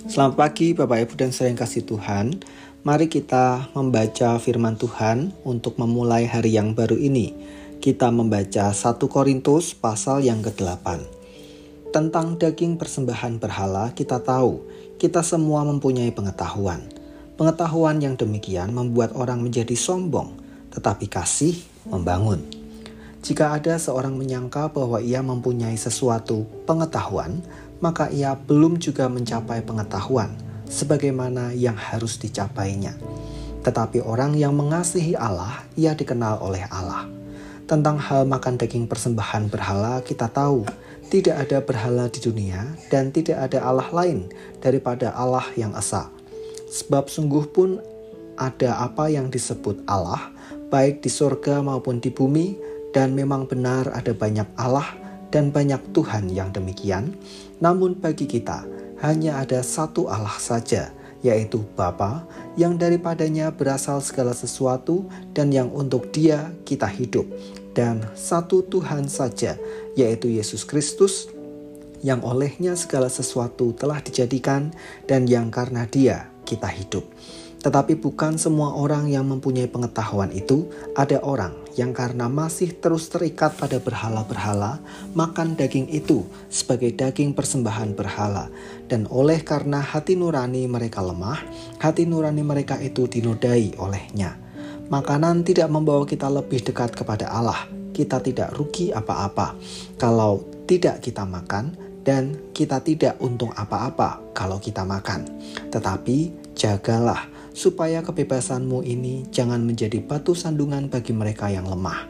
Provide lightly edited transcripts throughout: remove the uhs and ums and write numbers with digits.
Selamat pagi Bapak Ibu dan saudara yang kasih Tuhan. Mari kita membaca firman Tuhan untuk memulai hari yang baru ini. Kita membaca 1 Korintus pasal yang ke-8. Tentang daging persembahan berhala kita tahu, kita semua mempunyai pengetahuan. Pengetahuan yang demikian membuat orang menjadi sombong, tetapi kasih membangun. Jika ada seorang menyangka bahwa ia mempunyai sesuatu pengetahuan, maka ia belum juga mencapai pengetahuan sebagaimana yang harus dicapainya. Tetapi orang yang mengasihi Allah, ia dikenal oleh Allah. Tentang hal makan daging persembahan berhala kita tahu, tidak ada berhala di dunia dan tidak ada Allah lain daripada Allah yang esa. Sebab sungguh pun ada apa yang disebut Allah, baik di surga maupun di bumi, dan memang benar ada banyak Allah dan banyak Tuhan yang demikian. Namun bagi kita hanya ada satu Allah saja, yaitu Bapa, yang daripadanya berasal segala sesuatu dan yang untuk Dia kita hidup. Dan satu Tuhan saja, yaitu Yesus Kristus, yang olehnya segala sesuatu telah dijadikan dan yang karena Dia kita hidup. Tetapi bukan semua orang yang mempunyai pengetahuan itu. Ada orang yang karena masih terus terikat pada berhala-berhala, makan daging itu sebagai daging persembahan berhala. Dan oleh karena hati nurani mereka lemah, hati nurani mereka itu dinodai olehnya. Makanan tidak membawa kita lebih dekat kepada Allah. Kita tidak rugi apa-apa kalau tidak kita makan, dan kita tidak untung apa-apa kalau kita makan. Tetapi jagalah supaya kebebasanmu ini jangan menjadi batu sandungan bagi mereka yang lemah.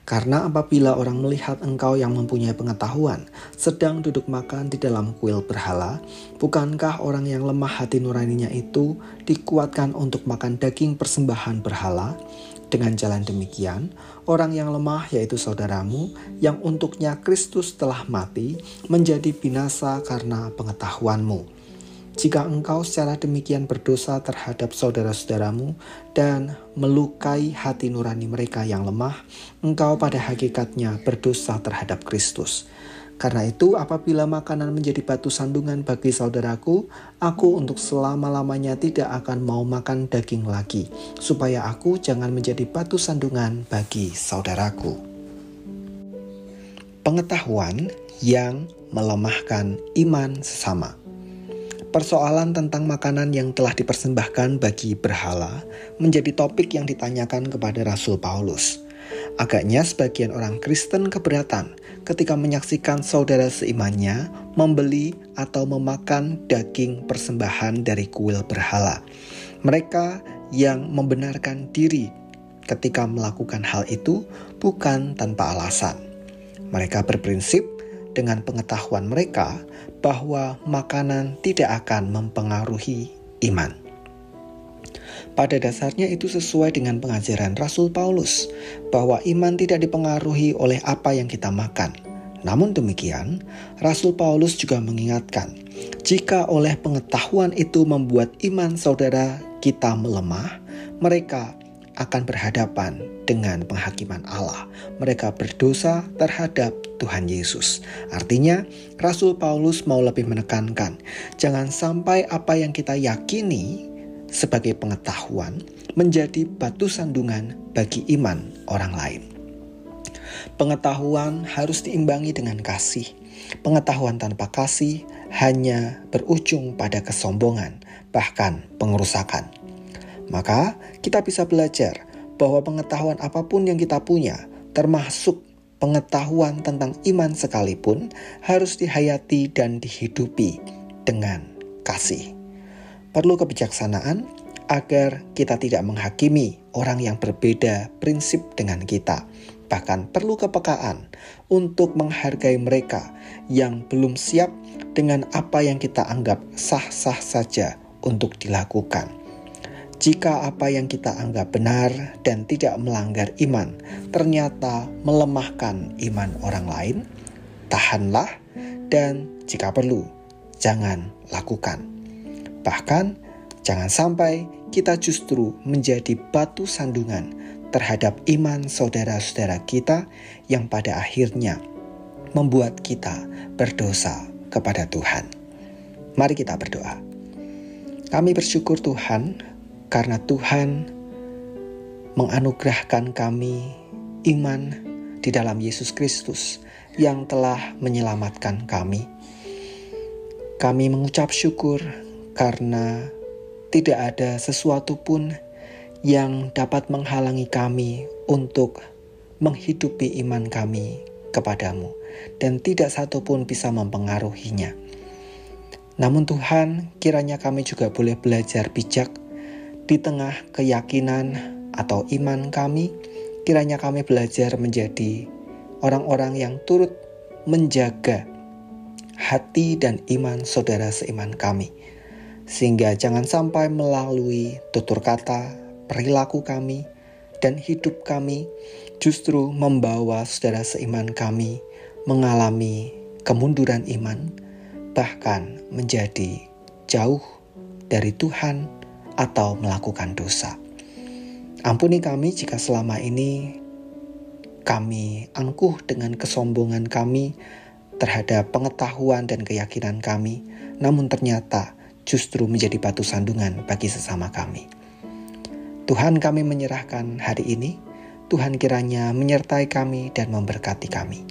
Karena apabila orang melihat engkau yang mempunyai pengetahuan sedang duduk makan di dalam kuil berhala, bukankah orang yang lemah hati nuraninya itu dikuatkan untuk makan daging persembahan berhala? Dengan jalan demikian, orang yang lemah, yaitu saudaramu, yang untuknya Kristus telah mati, menjadi binasa karena pengetahuanmu. Jika engkau secara demikian berdosa terhadap saudara-saudaramu dan melukai hati nurani mereka yang lemah, engkau pada hakikatnya berdosa terhadap Kristus. Karena itu, apabila makanan menjadi batu sandungan bagi saudaraku, aku untuk selama-lamanya tidak akan mau makan daging lagi, supaya aku jangan menjadi batu sandungan bagi saudaraku. Pengetahuan yang melemahkan iman sesama. Persoalan tentang makanan yang telah dipersembahkan bagi berhala menjadi topik yang ditanyakan kepada Rasul Paulus. Agaknya sebagian orang Kristen keberatan ketika menyaksikan saudara seimannya membeli atau memakan daging persembahan dari kuil berhala. Mereka yang membenarkan diri ketika melakukan hal itu bukan tanpa alasan. Mereka berprinsip dengan pengetahuan mereka bahwa makanan tidak akan mempengaruhi iman. Pada dasarnya itu sesuai dengan pengajaran Rasul Paulus bahwa iman tidak dipengaruhi oleh apa yang kita makan. Namun demikian, Rasul Paulus juga mengingatkan, jika oleh pengetahuan itu membuat iman saudara kita melemah, mereka akan berhadapan dengan penghakiman Allah. Mereka berdosa terhadap Tuhan Yesus. Artinya, Rasul Paulus mau lebih menekankan, jangan sampai apa yang kita yakini sebagai pengetahuan menjadi batu sandungan bagi iman orang lain. Pengetahuan harus diimbangi dengan kasih. Pengetahuan tanpa kasih hanya berujung pada kesombongan, bahkan pengerusakan. Maka kita bisa belajar bahwa pengetahuan apapun yang kita punya, termasuk pengetahuan tentang iman sekalipun, harus dihayati dan dihidupi dengan kasih. Perlu kebijaksanaan agar kita tidak menghakimi orang yang berbeda prinsip dengan kita. Bahkan perlu kepekaan untuk menghargai mereka yang belum siap dengan apa yang kita anggap sah-sah saja untuk dilakukan. Jika apa yang kita anggap benar dan tidak melanggar iman ternyata melemahkan iman orang lain, tahanlah dan jika perlu, jangan lakukan. Bahkan, jangan sampai kita justru menjadi batu sandungan terhadap iman saudara-saudara kita yang pada akhirnya membuat kita berdosa kepada Tuhan. Mari kita berdoa. Kami bersyukur Tuhan karena Tuhan menganugerahkan kami iman di dalam Yesus Kristus yang telah menyelamatkan kami. Kami mengucap syukur karena tidak ada sesuatu pun yang dapat menghalangi kami untuk menghidupi iman kami kepadamu, dan tidak satu pun bisa mempengaruhinya. Namun Tuhan, kiranya kami juga boleh belajar bijak di tengah keyakinan atau iman kami. Kiranya kami belajar menjadi orang-orang yang turut menjaga hati dan iman saudara seiman kami, sehingga jangan sampai melalui tutur kata, perilaku kami, dan hidup kami justru membawa saudara seiman kami mengalami kemunduran iman, bahkan menjadi jauh dari Tuhan atau melakukan dosa. Ampuni kami jika selama ini kami angkuh dengan kesombongan kami terhadap pengetahuan dan keyakinan kami, namun ternyata justru menjadi batu sandungan bagi sesama kami. Tuhan, kami menyerahkan hari ini. Tuhan kiranya menyertai kami dan memberkati kami.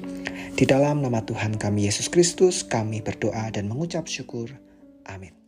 Di dalam nama Tuhan kami Yesus Kristus, kami berdoa dan mengucap syukur. Amin.